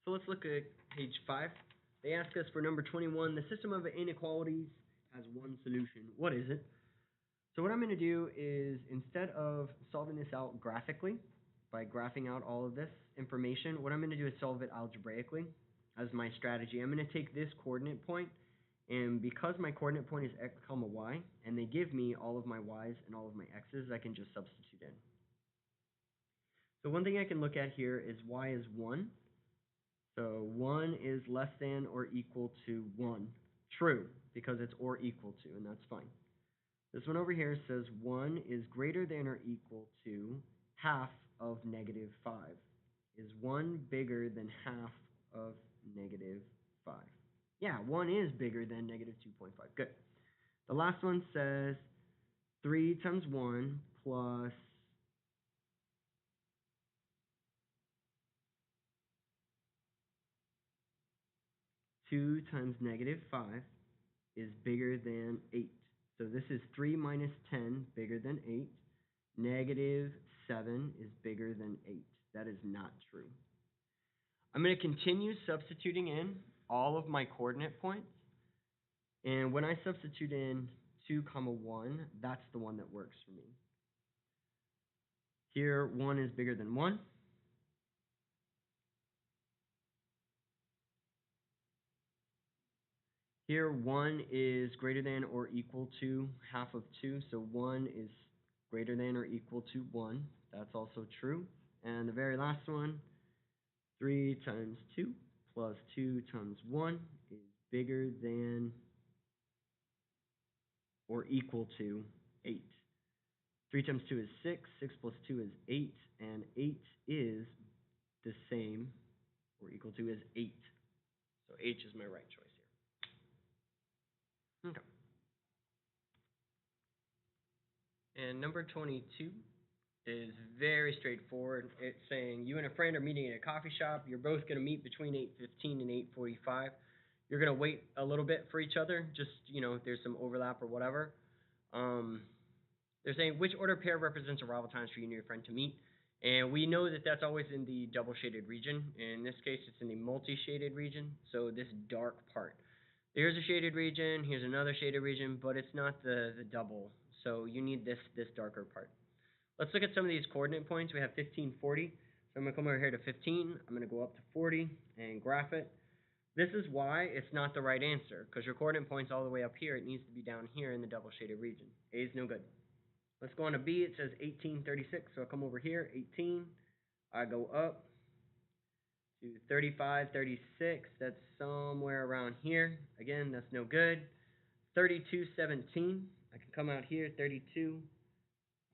So let's look at page 5. They ask us for number 21, the system of inequalities has one solution. What is it? So what I'm going to do is, instead of solving this out graphically, by graphing out all of this information, what I'm going to do is solve it algebraically as my strategy. I'm going to take this coordinate point, and because my coordinate point is x comma y, and they give me all of my y's and all of my x's, I can just substitute in. So one thing I can look at here is y is 1. So 1 is less than or equal to 1. True, because it's or equal to, and that's fine. This one over here says 1 is greater than or equal to half of negative 5. Is 1 bigger than half of negative 5? Yeah, 1 is bigger than negative 2.5. Good. The last one says 3 times 1 plus 2 times negative 5 is bigger than 8. So this is 3 minus 10 bigger than 8. Negative 7 is bigger than 8. That is not true. I'm going to continue substituting in all of my coordinate points. And when I substitute in 2, 1, that's the one that works for me. Here, 1 is bigger than 1. Here, 1 is greater than or equal to half of 2. So 1 is greater than or equal to 1. That's also true. And the very last one, 3 times 2 plus 2 times 1 is bigger than or equal to 8. 3 times 2 is 6, 6 plus 2 is 8, and 8 is the same or equal to is 8. So H is my right choice here. Okay. And number 22 is very straightforward. It's saying you and a friend are meeting at a coffee shop. You're both going to meet between 8:15 and 8:45. You're going to wait a little bit for each other, just, if there's some overlap or whatever. They're saying which order pair represents arrival times for you and your friend to meet. And we know that that's always in the double shaded region. In this case, it's in the multi-shaded region, so this dark part. Here's a shaded region, here's another shaded region, but it's not the double. So you need this darker part. Let's look at some of these coordinate points. We have 15, 40. So I'm going to come over here to 15. I'm going to go up to 40 and graph it. This is why it's not the right answer, because your coordinate point's all the way up here. It needs to be down here in the double shaded region. A is no good. Let's go on to B. It says 1836. So I come over here, 18. I go up to 35, 36. That's somewhere around here. Again, that's no good. 32, 17. I can come out here, 32.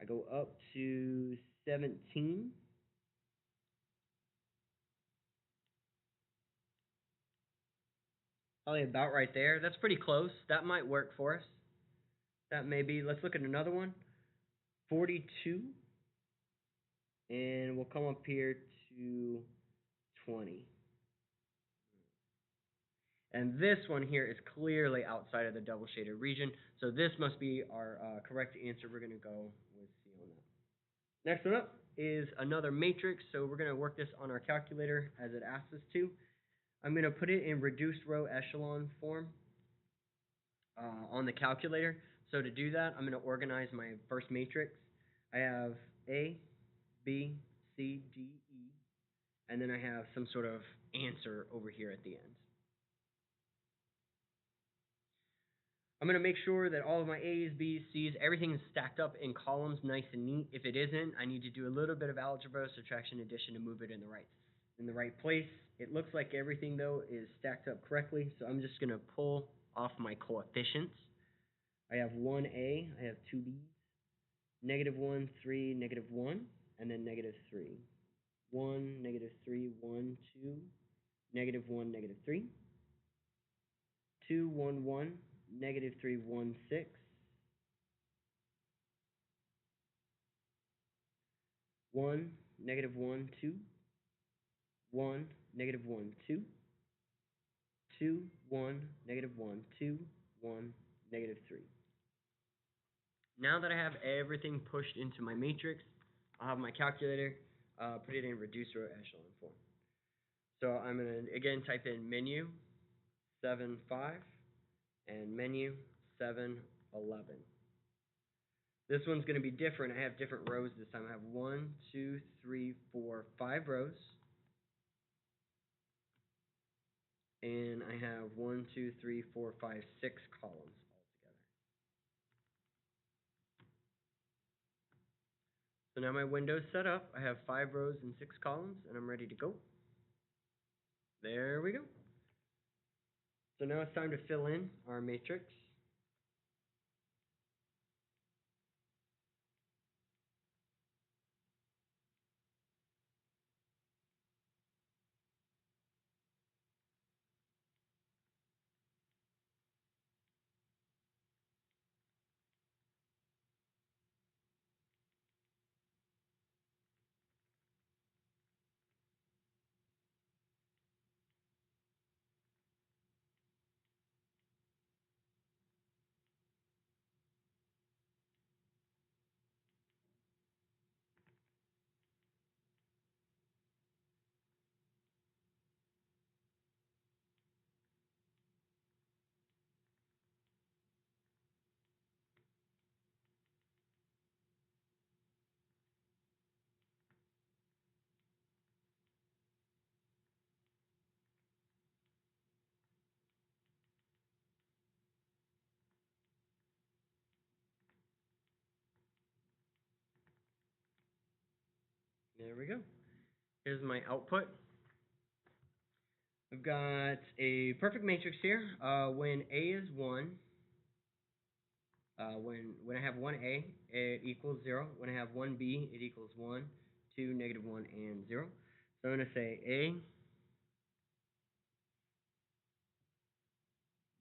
I go up to 17. Probably about right there. That's pretty close. That might work for us. That may be. Let's look at another one. 42. And we'll come up here to 20. And this one here is clearly outside of the double shaded region. So this must be our correct answer. We're going to go with C on that. Next one up is another matrix. So we're going to work this on our calculator as it asks us to. I'm going to put it in reduced row echelon form on the calculator. So to do that, I'm going to organize my first matrix. I have A, B, C, D, E, and then I have some sort of answer over here at the end. I'm going to make sure that all of my A's, B's, C's, everything is stacked up in columns nice and neat. If it isn't, I need to do a little bit of algebra, subtraction, addition to move it in the right place. It looks like everything, though, is stacked up correctly, so I'm just going to pull off my coefficients. I have 1A, I have 2 B's, -1, 3, -1, and then -3. 1, -3, 1, 2, -1, -3. 2, 1, 1, -3, 1, 6. 1, -1, 2. 1, -1, 2. 2, 1, -1, 2, 1, -3. Now that I have everything pushed into my matrix, I'll have my calculator put it in reduced row echelon form. So I'm going to again type in menu 7.5 and menu 7.11. This one's going to be different. I have different rows this time. I have 1, 2, 3, 4, 5 rows. And I have 1, 2, 3, 4, 5, 6 columns altogether. So now my window's set up. I have 5 rows and 6 columns, and I'm ready to go. There we go. So now it's time to fill in our matrix. There we go. Here's my output. We've got a perfect matrix here. When A is 1, when I have 1A, it equals 0. When I have 1B, it equals 1, 2, -1, and 0. So I'm going to say A,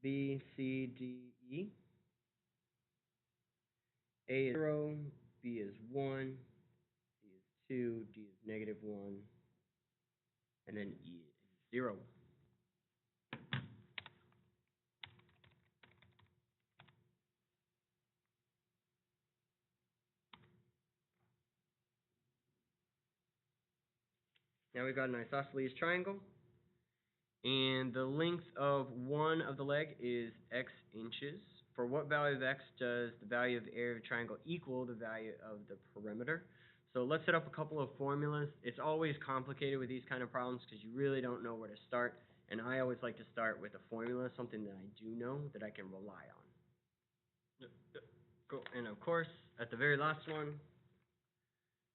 B, C, D, E. A is 0, B is 1, C is 2, D is -1, and then E is 0. Now we've got an isosceles triangle, and the length of one of the leg is x inches. For what value of x does the value of the area of a triangle equal the value of the perimeter? So let's set up a couple of formulas. It's always complicated with these kind of problems because you really don't know where to start, and I always like to start with a formula, something that I do know that I can rely on. And of course, at the very last one,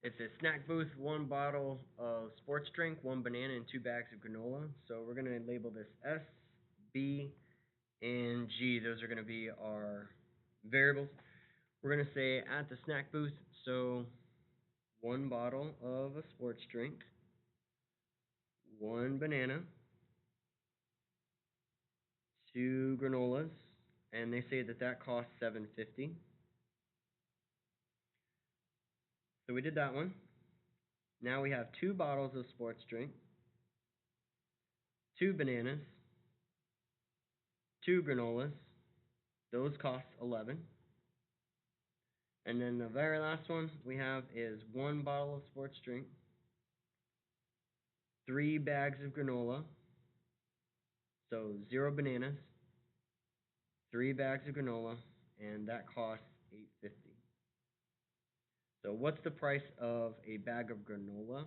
it's a snack booth, 1 bottle of sports drink, 1 banana, and 2 bags of granola. So we're going to label this S, B, and G. Those are going to be our variables. We're going to say at the snack booth, so 1 bottle of a sports drink, 1 banana, 2 granolas, and they say that that costs $7.50. So we did that one. Now we have 2 bottles of sports drink, 2 bananas, 2 granolas. Those cost $11. And then the very last one we have is 1 bottle of sports drink, 3 bags of granola, so 0 bananas, 3 bags of granola, and that costs $8.50. So what's the price of a bag of granola?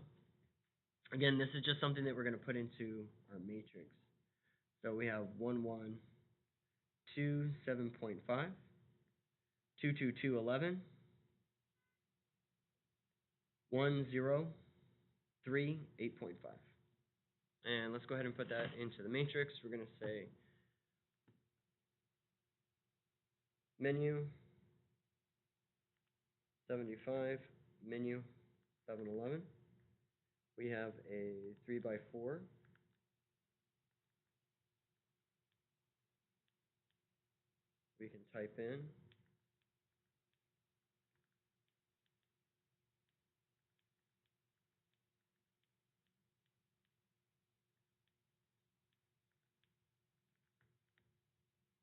Again, this is just something that we're going to put into our matrix. So we have 1, 1, 2, 7.5, 2, 2, 2, 11, 1, 0, 3, 8.5. And let's go ahead and put that into the matrix. We're going to say menu 75, menu 711. We have a 3x4. We can type in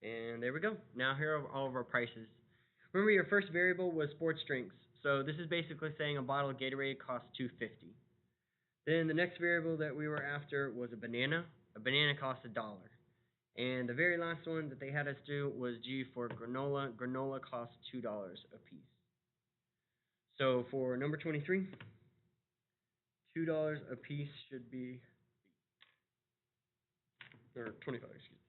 and there we go. Now here are all of our prices. Remember, your first variable was sports drinks. So this is basically saying a bottle of Gatorade costs $2.50. Then the next variable that we were after was a banana. A banana cost $1. And the very last one that they had us do was G for granola. Granola costs $2 a piece. So for number 23, $2 a piece should be, or 25, excuse me.